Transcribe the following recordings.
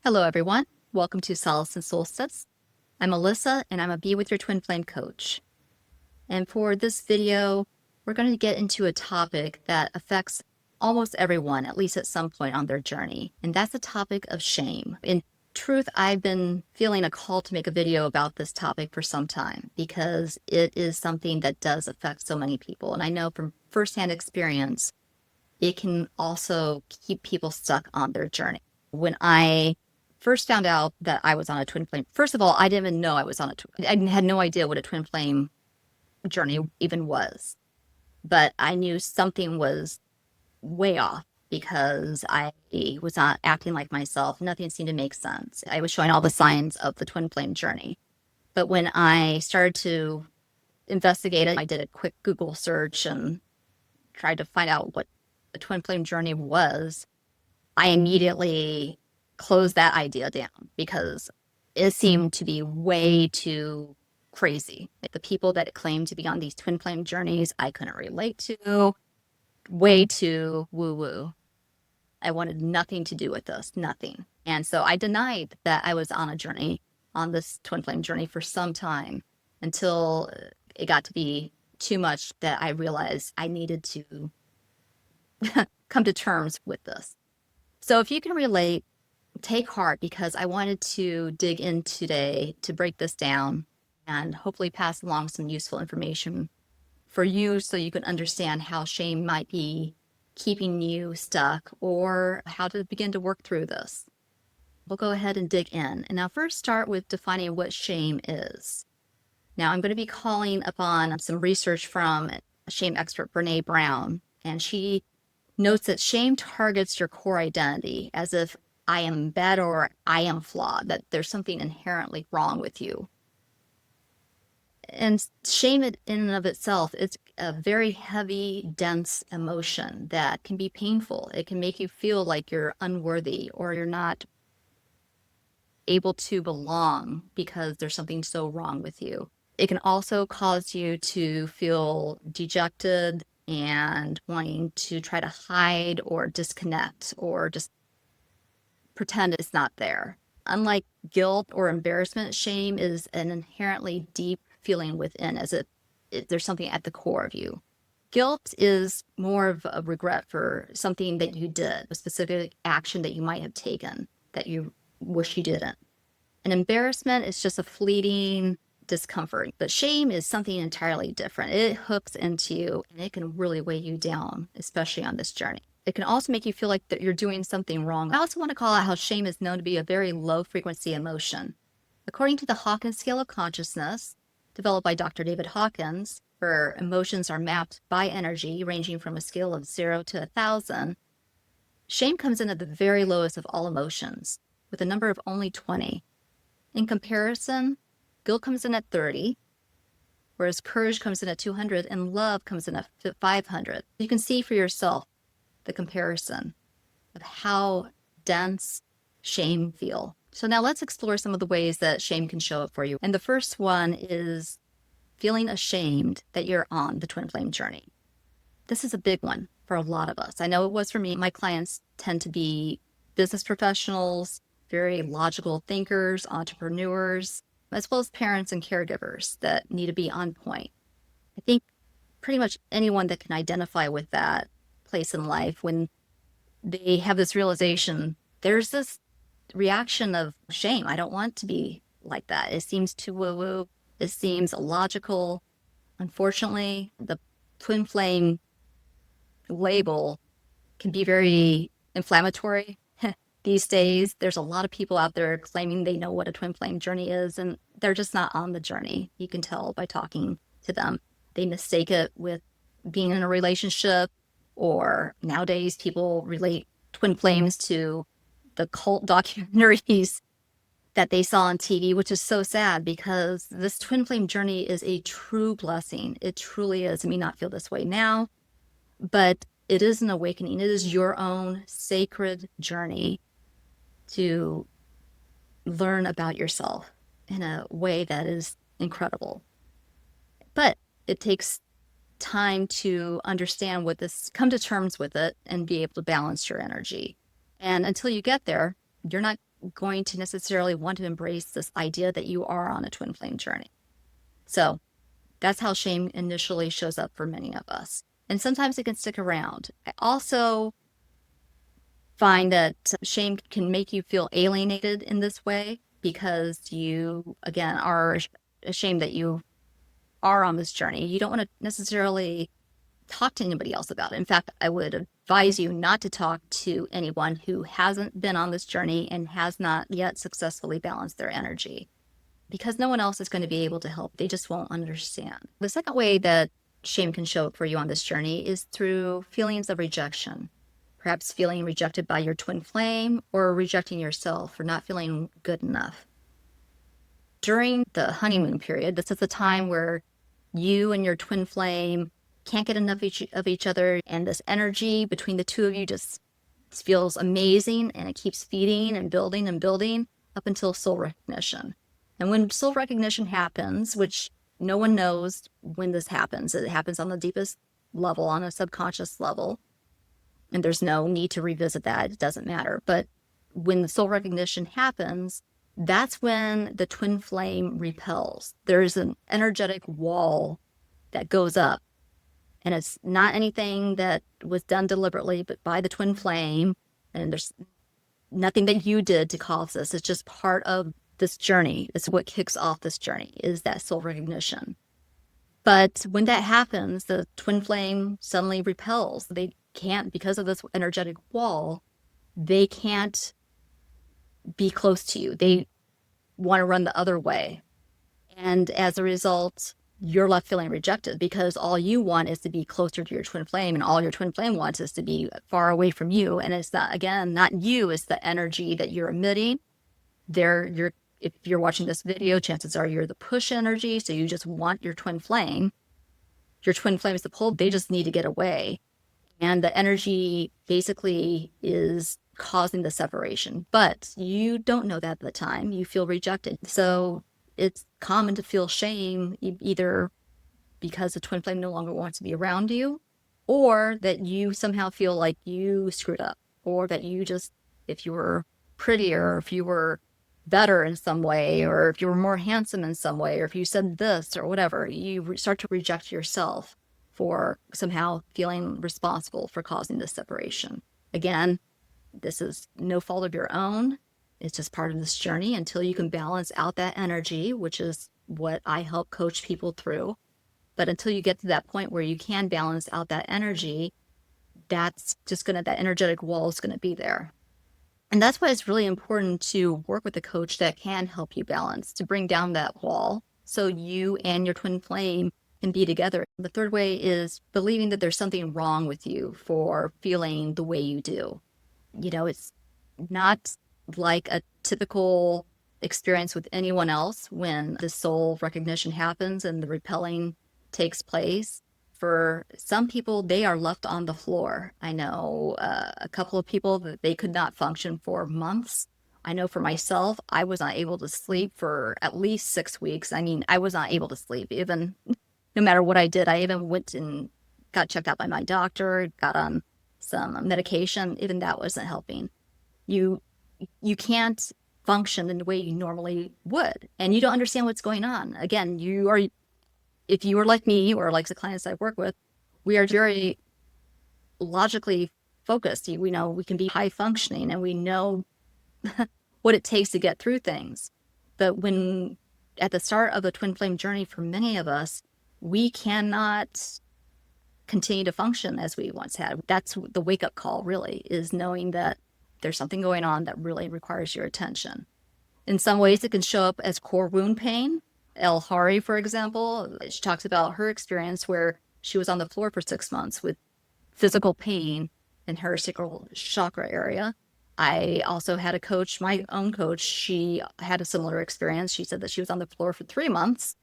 Hello, everyone. Welcome to Solace and Solstice. I'm Alissa, and I'm a Be With Your Twin Flame coach. And for this video, we're going to get into a topic that affects almost everyone, at least at some point on their journey, and that's the topic of shame. In truth, I've been feeling a call to make a video about this topic for some time because it is something that does affect so many people. And I know from firsthand experience, it can also keep people stuck on their journey. When I first found out that I was on a twin flame, first of all, I didn't even know I was on I had no idea what a twin flame journey even was. But I knew something was way off because I was not acting like myself. Nothing seemed to make sense. I was showing all the signs of the twin flame journey. But when I started to investigate it, I did a quick Google search and tried to find out what a twin flame journey was. I immediately closed that idea down because it seemed to be way too crazy. Like the people that claimed to be on these twin flame journeys, I couldn't relate to. Way too woo woo. I wanted nothing to do with this, nothing. And so I denied that I was on a journey, on this twin flame journey for some time until it got to be too much that I realized I needed to come to terms with this. So if you can relate, take heart because I wanted to dig in today to break this down and hopefully pass along some useful information for you so you can understand how shame might be keeping you stuck or how to begin to work through this. We'll go ahead and dig in. And now first start with defining what shame is. Now I'm going to be calling upon some research from a shame expert, Brene Brown, and she notes that shame targets your core identity as if I am bad or I am flawed, that there's something inherently wrong with you. And shame in and of itself is a very heavy, dense emotion that can be painful. It can make you feel like you're unworthy or you're not able to belong because there's something so wrong with you. It can also cause you to feel dejected and wanting to try to hide or disconnect or just pretend it's not there. Unlike guilt or embarrassment, shame is an inherently deep feeling within, as if there's something at the core of you. Guilt is more of a regret for something that you did, a specific action that you might have taken that you wish you didn't. And embarrassment is just a fleeting discomfort. But shame is something entirely different. It hooks into you and it can really weigh you down, especially on this journey. It can also make you feel like that you're doing something wrong. I also want to call out how shame is known to be a very low frequency emotion. According to the Hawkins scale of consciousness, developed by Dr. David Hawkins, where emotions are mapped by energy ranging from a scale of 0 to 1,000, shame comes in at the very lowest of all emotions, with a number of only 20. In comparison, guilt comes in at 30, whereas courage comes in at 200 and love comes in at 500. You can see for yourself the comparison of how dense shame feels. So now let's explore some of the ways that shame can show up for you. And the first one is feeling ashamed that you're on the twin flame journey. This is a big one for a lot of us. I know it was for me. My clients tend to be business professionals, very logical thinkers, entrepreneurs, as well as parents and caregivers that need to be on point. I think pretty much anyone that can identify with that place in life, when they have this realization, there's this reaction of shame. I don't want to be like that. It seems too woo-woo. It seems illogical. Unfortunately, the twin flame label can be very inflammatory. These days, there's a lot of people out there claiming they know what a twin flame journey is, and they're just not on the journey. You can tell by talking to them. They mistake it with being in a relationship, or nowadays people relate twin flames to the cult documentaries that they saw on TV, which is so sad because this twin flame journey is a true blessing. It truly is. It may not feel this way now, but it is an awakening. It is your own sacred journey to learn about yourself in a way that is incredible. But it takes time to understand what this, come to terms with it, and be able to balance your energy. And until you get there, you're not going to necessarily want to embrace this idea that you are on a twin flame journey. So that's how shame initially shows up for many of us. And sometimes it can stick around. I also find that shame can make you feel alienated in this way because you, again, are ashamed that you are on this journey. You don't want to necessarily talk to anybody else about it. In fact, I would advise you not to talk to anyone who hasn't been on this journey and has not yet successfully balanced their energy, because no one else is going to be able to help. They just won't understand. The second way that shame can show up for you on this journey is through feelings of rejection. Perhaps feeling rejected by your twin flame or rejecting yourself for not feeling good enough. During the honeymoon period, this is the time where you and your twin flame can't get enough of each other, and this energy between the two of you just feels amazing, and it keeps feeding and building up until soul recognition. And when soul recognition happens, which no one knows when this happens, it happens on the deepest level, on a subconscious level, and there's no need to revisit that. It doesn't matter. But when the soul recognition happens, that's when the twin flame repels. There's an energetic wall that goes up, and it's not anything that was done deliberately, but by the twin flame. And there's nothing that you did to cause this. It's just part of this journey. It's what kicks off this journey, is that soul recognition. But when that happens, the twin flame suddenly repels. They can't, because of this energetic wall, they can't be close to you. They want to run the other way. And as a result, you're left feeling rejected, because all you want is to be closer to your twin flame, and all your twin flame wants is to be far away from you. And it's not, again, not you, it's the energy that you're emitting. If you're watching this video, chances are you're the push energy. So you just want your twin flame. Your twin flame is the pull. They just need to get away. And the energy basically is causing the separation. But you don't know that at the time. You feel rejected. So it's common to feel shame, either because the twin flame no longer wants to be around you, or that you somehow feel like you screwed up, or that you just, if you were prettier, or if you were better in some way, or if you were more handsome in some way, or if you said this or whatever, you start to reject yourself for somehow feeling responsible for causing this separation. Again, this is no fault of your own. It's just part of this journey until you can balance out that energy, which is what I help coach people through. But until you get to that point where you can balance out that energy, that's just that energetic wall is gonna be there. And that's why it's really important to work with a coach that can help you balance, to bring down that wall so you and your twin flame can be together. The third way is believing that there's something wrong with you for feeling the way you do. It's not like a typical experience with anyone else when the soul recognition happens and the repelling takes place. For some people, they are left on the floor. I know a couple of people that they could not function for months. I know for myself, I was not able to sleep for at least 6 weeks. I mean, I was not able to sleep, even no matter what I did. I even went and got checked out by my doctor, got on some medication. Even that wasn't helping. You can't function in the way you normally would, and you don't understand what's going on. Again, if you are like me or like the clients I work with, we are very logically focused. We know we can be high functioning, and we know what it takes to get through things. But when at the start of the twin flame journey, for many of us, we cannot continue to function as we once had. That's the wake-up call, really, is knowing that there's something going on that really requires your attention. In some ways, it can show up as core wound pain. El Hari, for example, she talks about her experience where she was on the floor for 6 months with physical pain in her sacral chakra area. I also had a coach, my own coach, she had a similar experience. She said that she was on the floor for 3 months.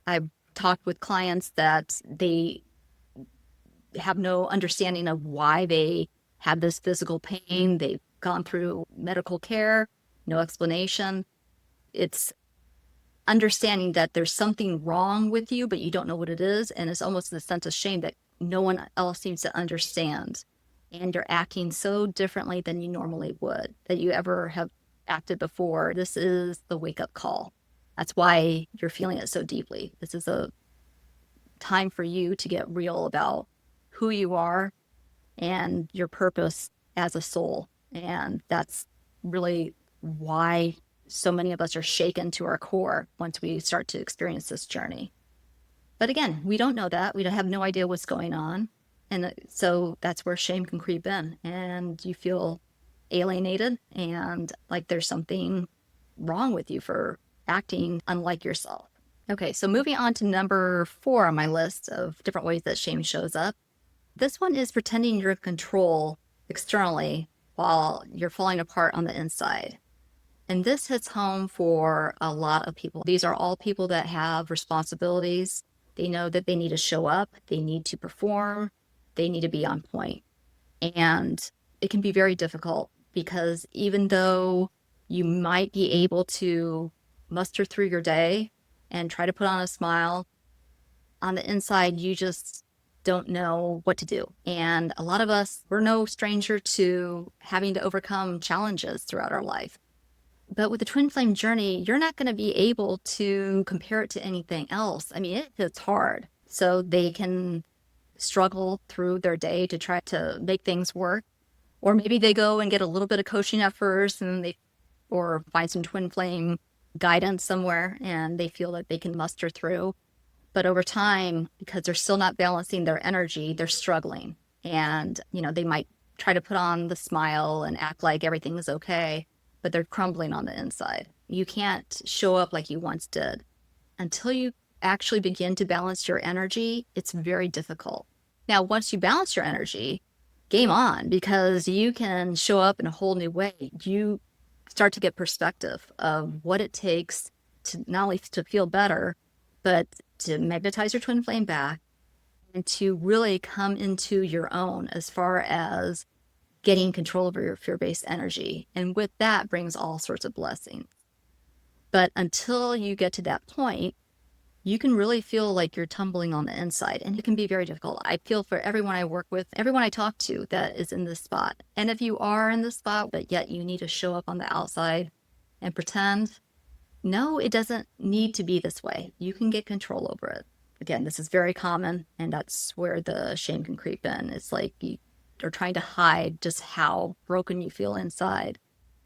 I talked with clients that they have no understanding of why they have this physical pain. They've gone through medical care, no explanation. It's understanding that there's something wrong with you, but you don't know what it is. And it's almost a sense of shame that no one else seems to understand. And you're acting so differently than you normally would, that you ever have acted before, this is the wake-up call. That's why you're feeling it so deeply. This is a time for you to get real about who you are and your purpose as a soul. And that's really why so many of us are shaken to our core once we start to experience this journey. But again, we don't know that. We don't have no idea what's going on. And so that's where shame can creep in, and you feel alienated and like there's something wrong with you for acting unlike yourself. Okay, so moving on to number 4 on my list of different ways that shame shows up. This one is pretending you're in control externally while you're falling apart on the inside. And this hits home for a lot of people. These are all people that have responsibilities. They know that they need to show up, they need to perform, they need to be on point. And it can be very difficult because even though you might be able to muster through your day and try to put on a smile, on the inside, you just don't know what to do. And a lot of us, we're no stranger to having to overcome challenges throughout our life. But with the twin flame journey, you're not going to be able to compare it to anything else. I mean, it hits hard. So they can struggle through their day to try to make things work. Or maybe they go and get a little bit of coaching at first and or find some twin flame guidance somewhere and they feel that they can muster through. But over time, because they're still not balancing their energy, they're struggling. And, they might try to put on the smile and act like everything is okay, but they're crumbling on the inside. You can't show up like you once did. Until you actually begin to balance your energy, it's very difficult. Now, once you balance your energy, game on, because you can show up in a whole new way. You start to get perspective of what it takes to not only to feel better, but to magnetize your twin flame back and to really come into your own as far as getting control over your fear-based energy. And with that brings all sorts of blessings. But until you get to that point, you can really feel like you're tumbling on the inside, and it can be very difficult. I feel for everyone I work with, everyone I talk to that is in this spot. And if you are in this spot, but yet you need to show up on the outside and pretend, no, it doesn't need to be this way. You can get control over it. Again, this is very common, and that's where the shame can creep in. It's like you are trying to hide just how broken you feel inside.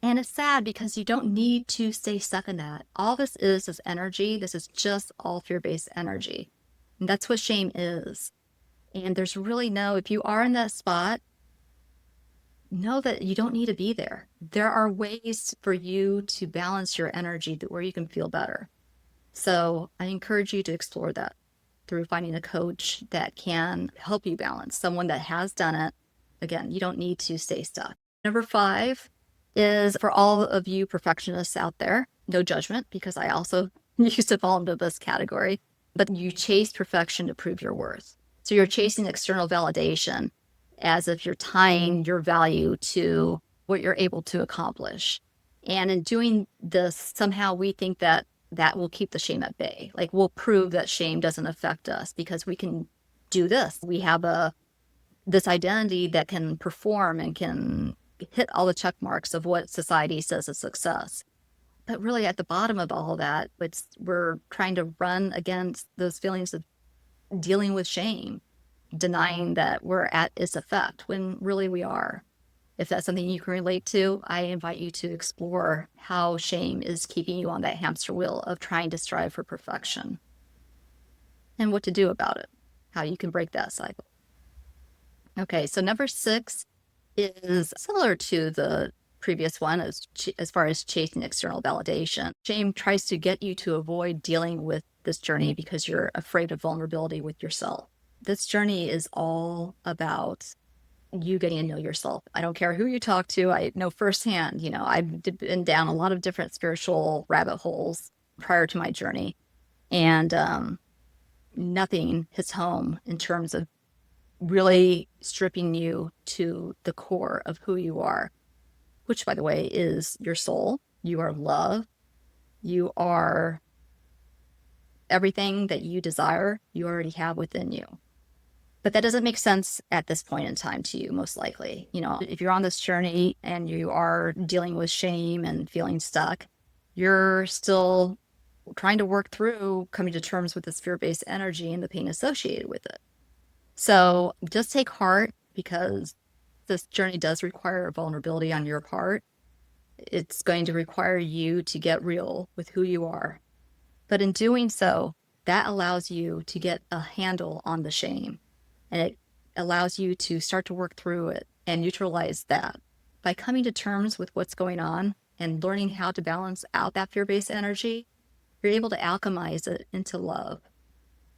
And it's sad because you don't need to stay stuck in that. All this is energy. This is just all fear-based energy. And that's what shame is. And there's really if you are in that spot, know that you don't need to be there. There are ways for you to balance your energy where you can feel better. So I encourage you to explore that through finding a coach that can help you balance, someone that has done it. Again, you don't need to stay stuck. Number 5 is for all of you perfectionists out there, no judgment, because I also used to fall into this category, but you chase perfection to prove your worth. So you're chasing external validation as if you're tying your value to what you're able to accomplish. And in doing this, somehow we think that will keep the shame at bay. Like we'll prove that shame doesn't affect us because we can do this. We have this identity that can perform and can hit all the check marks of what society says is success. But really at the bottom of all that, we're trying to run against those feelings of dealing with shame, denying that we're at its effect when really we are. If that's something you can relate to, I invite you to explore how shame is keeping you on that hamster wheel of trying to strive for perfection and what to do about it, how you can break that cycle. Okay, so number 6 is similar to the previous one as far as chasing external validation. Shame tries to get you to avoid dealing with this journey because you're afraid of vulnerability with yourself. This journey is all about you getting to know yourself. I don't care who you talk to. I know firsthand, I've been down a lot of different spiritual rabbit holes prior to my journey. And nothing hits home in terms of really stripping you to the core of who you are, which, by the way, is your soul. You are love. You are everything that you desire, you already have within you. But that doesn't make sense at this point in time to you, most likely. If you're on this journey and you are dealing with shame and feeling stuck, you're still trying to work through coming to terms with this fear-based energy and the pain associated with it. So just take heart, because this journey does require vulnerability on your part. It's going to require you to get real with who you are. But in doing so, that allows you to get a handle on the shame, and it allows you to start to work through it and neutralize that. By coming to terms with what's going on and learning how to balance out that fear-based energy, you're able to alchemize it into love.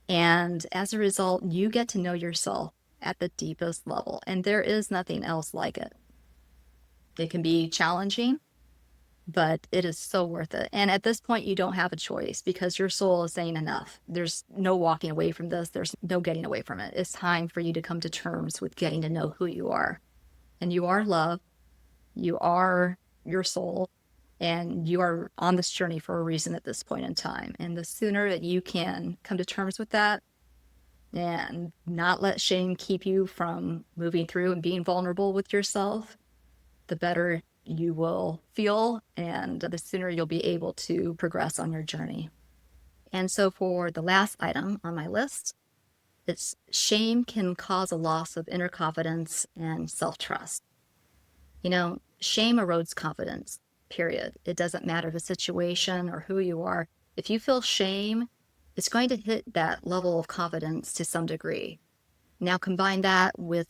And as a result, you get to know yourself at the deepest level. And there is nothing else like it. It can be challenging, but it is so worth it. And at this point, you don't have a choice, because your soul is saying enough. There's no walking away from this. There's no getting away from it. It's time for you to come to terms with getting to know who you are. And you are love. You are your soul. And you are on this journey for a reason at this point in time. And the sooner that you can come to terms with that and not let shame keep you from moving through and being vulnerable with yourself, the better you will feel, and the sooner you'll be able to progress on your journey. And so for the last item on my list, it's shame can cause a loss of inner confidence and self-trust. Shame erodes confidence, period. It doesn't matter the situation or who you are. If you feel shame, it's going to hit that level of confidence to some degree. Now combine that with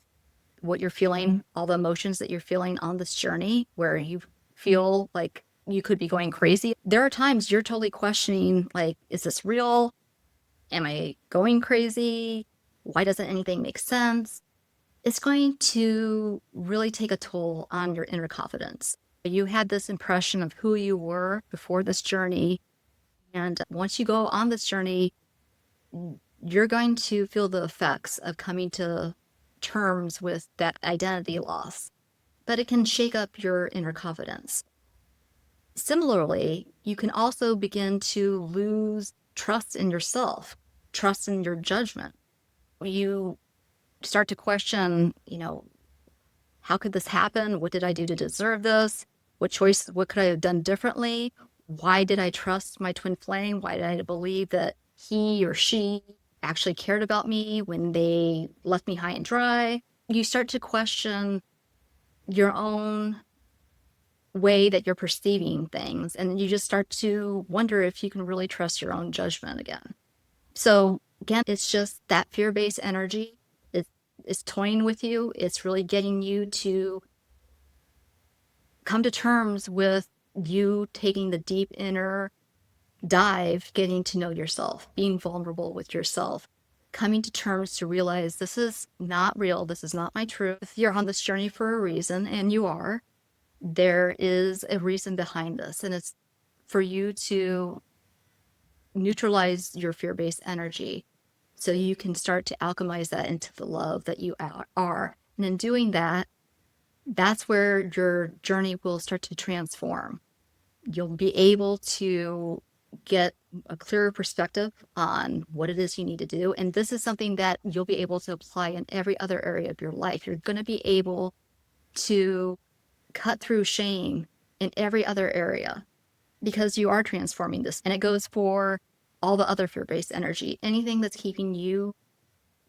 what you're feeling, all the emotions that you're feeling on this journey, where you feel like you could be going crazy. There are times you're totally questioning, like, is this real? Am I going crazy? Why doesn't anything make sense? It's going to really take a toll on your inner confidence. You had this impression of who you were before this journey. And once you go on this journey, you're going to feel the effects of coming to terms with that identity loss. But it can shake up your inner confidence. Similarly, you can also begin to lose trust in yourself, trust in your judgment. You start to question, how could this happen? What did I do to deserve this? What could I have done differently? Why did I trust my twin flame? Why did I believe that he or she actually cared about me when they left me high and dry? You start to question your own way that you're perceiving things, and you just start to wonder if you can really trust your own judgment again. So again, it's just that fear-based energy is toying with you. It's really getting you to come to terms with you taking the deep inner dive, getting to know yourself, being vulnerable with yourself, coming to terms to realize this is not real. This is not my truth. You're on this journey for a reason, and you are. There is a reason behind this, and it's for you to neutralize your fear-based energy so you can start to alchemize that into the love that you are. And in doing that, that's where your journey will start to transform. You'll be able to get a clearer perspective on what it is you need to do. And this is something that you'll be able to apply in every other area of your life. You're going to be able to cut through shame in every other area because you are transforming this. And it goes for all the other fear-based energy. Anything that's keeping you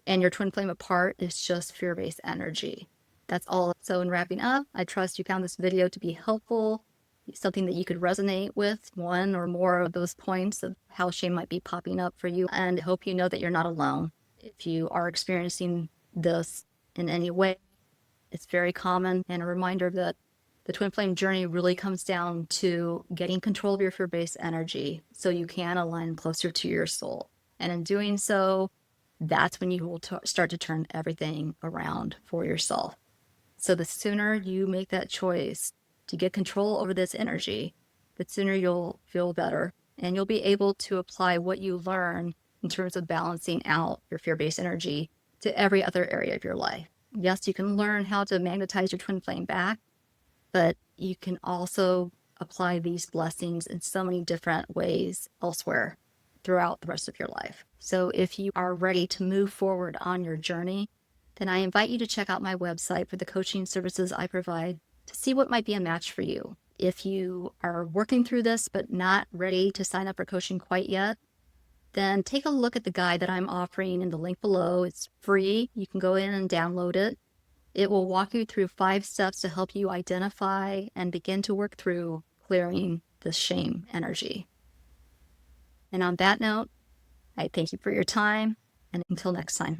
and your twin flame apart is just fear-based energy. That's all. So in wrapping up, I trust you found this video to be helpful, something that you could resonate with, one or more of those points of how shame might be popping up for you. And I hope you know that you're not alone. If you are experiencing this in any way, it's very common, and a reminder that the twin flame journey really comes down to getting control of your fear-based energy so you can align closer to your soul. And in doing so, that's when you will start to turn everything around for yourself. So the sooner you make that choice to get control over this energy, the sooner you'll feel better, and you'll be able to apply what you learn in terms of balancing out your fear-based energy to every other area of your life. Yes, you can learn how to magnetize your twin flame back, but you can also apply these blessings in so many different ways elsewhere throughout the rest of your life. So if you are ready to move forward on your journey, then I invite you to check out my website for the coaching services I provide to see what might be a match for you. If you are working through this but not ready to sign up for coaching quite yet, then take a look at the guide that I'm offering in the link below. It's free. You can go in and download it. It will walk you through 5 steps to help you identify and begin to work through clearing the shame energy. And on that note, I thank you for your time, and until next time.